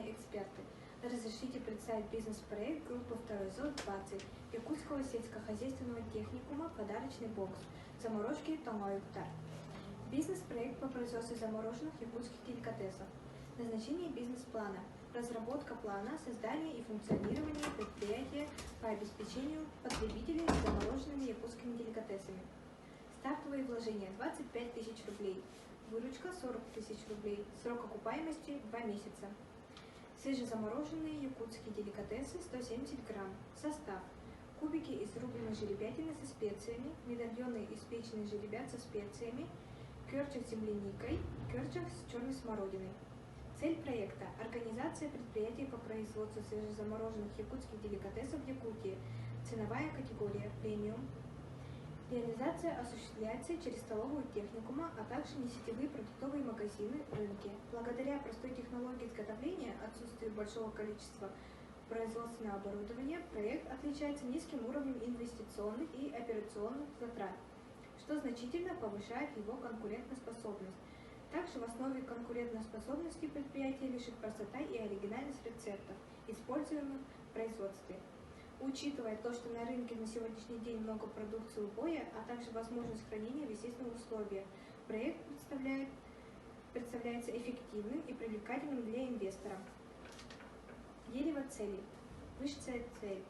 уважаемые эксперты! Разрешите представить бизнес-проект группы 2 ЗОТ-20 Якутского сельскохозяйственного техникума «Подарочный бокс» заморожки Тонгоюктар. Бизнес-проект по производству замороженных якутских деликатесов. Назначение бизнес-плана. Разработка плана, создание и функционирование предприятия по обеспечению потребителей замороженными якутскими деликатесами. Стартовые вложения 25 тысяч рублей. Выручка 40 тысяч рублей. Срок окупаемости 2 месяца. Свежезамороженные якутские деликатесы 170 грамм. Состав. Кубики из рубленой жеребятины со специями, медальоны из печеной жеребят со специями, кёрчик с земляникой, кёрчик с черной смородиной. Цель проекта – организация предприятий по производству свежезамороженных якутских деликатесов в Якутии. Ценовая категория премиум. Реализация осуществляется через столовую техникума, а также несетевые продуктовые магазины, рынки. Благодаря простой технологии изготовления, отсутствию большого количества производственного оборудования, проект отличается низким уровнем инвестиционных и операционных затрат, что значительно повышает его конкурентоспособность. Также в основе конкурентоспособности предприятия лежит простота и оригинальность рецептов, используемых в производстве. Учитывая то, что на рынке на сегодняшний день много продукции убоя, а также возможность хранения в естественных условиях, проект представляется эффективным и привлекательным для инвестора. Дерево целей. Высшая цель.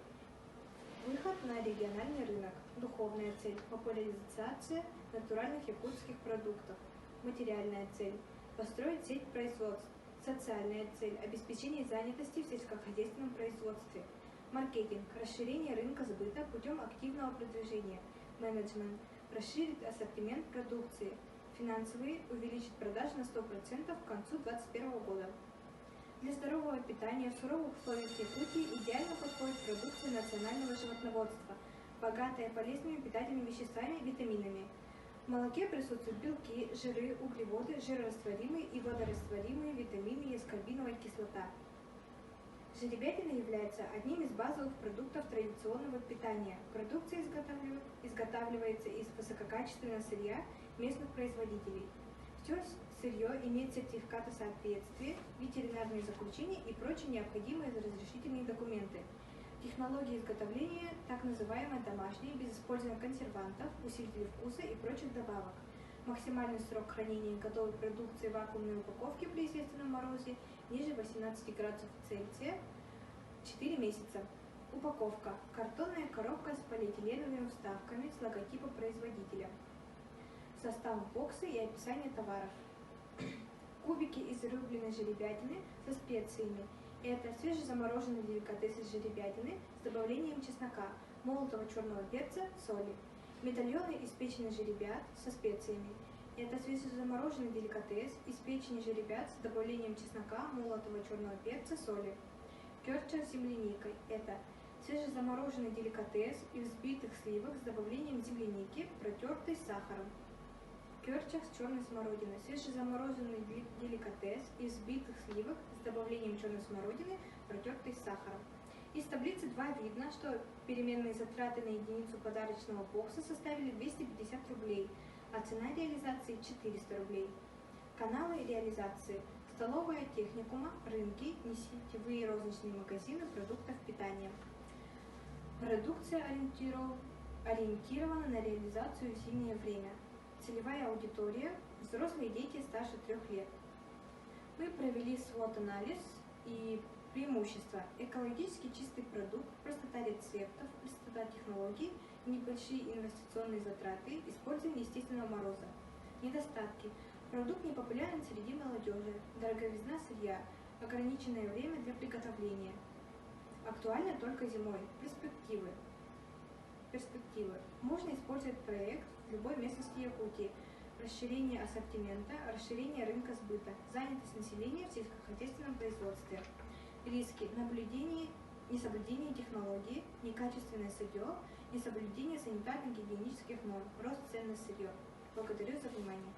Выход на региональный рынок. Духовная цель. Популяризация натуральных якутских продуктов. Материальная цель. Построить сеть производств. Социальная цель. Обеспечение занятости в сельскохозяйственном производстве. Маркетинг. Расширение рынка сбыта путем активного продвижения. Менеджмент. Расширить ассортимент продукции. Финансовые. Увеличить продажи на 100% к концу 2021 года. Для здорового питания в суровых условиях Якутии идеально подходит продукция национального животноводства, богатая полезными питательными веществами и витаминами. В молоке присутствуют белки, жиры, углеводы, жирорастворимые и водорастворимые витамины и аскорбиновая кислота. Жеребятина является одним из базовых продуктов традиционного питания. Продукция изготавливается из высококачественного сырья местных производителей. Все сырье имеет сертификаты соответствия, ветеринарные заключения и прочие необходимые разрешительные документы. Технология изготовления так называемая домашняя, без использования консервантов, усилителей вкуса и прочих добавок. Максимальный срок хранения готовой продукции в вакуумной упаковке при естественном морозе ниже 18 градусов Цельсия 4 месяца. Упаковка. Картонная коробка с полиэтиленовыми вставками с логотипом производителя. Состав бокса и описание товаров. Кубики из рубленой жеребятины со специями. Это свежезамороженные деликатесы из жеребятины с добавлением чеснока, молотого черного перца, соли. Медальоны из печени жеребят со специями. Это свежезамороженный деликатес из печени жеребят с добавлением чеснока, молотого черного перца, соли. Кёрча с земляникой. Это свежезамороженный деликатес из взбитых сливок с добавлением земляники, протертой с сахаром. Кёрча с черной смородиной. Свежезамороженный деликатес из взбитых сливок с добавлением черной смородины, протертой с сахаром. Из таблицы 2 видно, что переменные затраты на единицу подарочного бокса составили 250 рублей, а цена реализации 400 рублей. Каналы реализации. Столовая техникума, рынки, несетевые розничные магазины продуктов питания. Продукция ориентирована на реализацию в зимнее время. Целевая аудитория – взрослые дети старше 3 лет. Мы провели свод-анализ и преимущества. Экологически чистый продукт, простота рецептов, простота технологий, небольшие инвестиционные затраты, использование естественного мороза. Недостатки. Продукт не популярен среди молодежи, дороговизна сырья, ограниченное время для приготовления. Актуально только зимой. Перспективы. Можно использовать проект в любой местности Якутии. Расширение ассортимента, расширение рынка сбыта, занятость населения в сельскохозяйственном производстве. Риски. Несоблюдение технологии, некачественное сырье, несоблюдение санитарно-гигиенических норм, рост цен на сырье. Благодарю за внимание.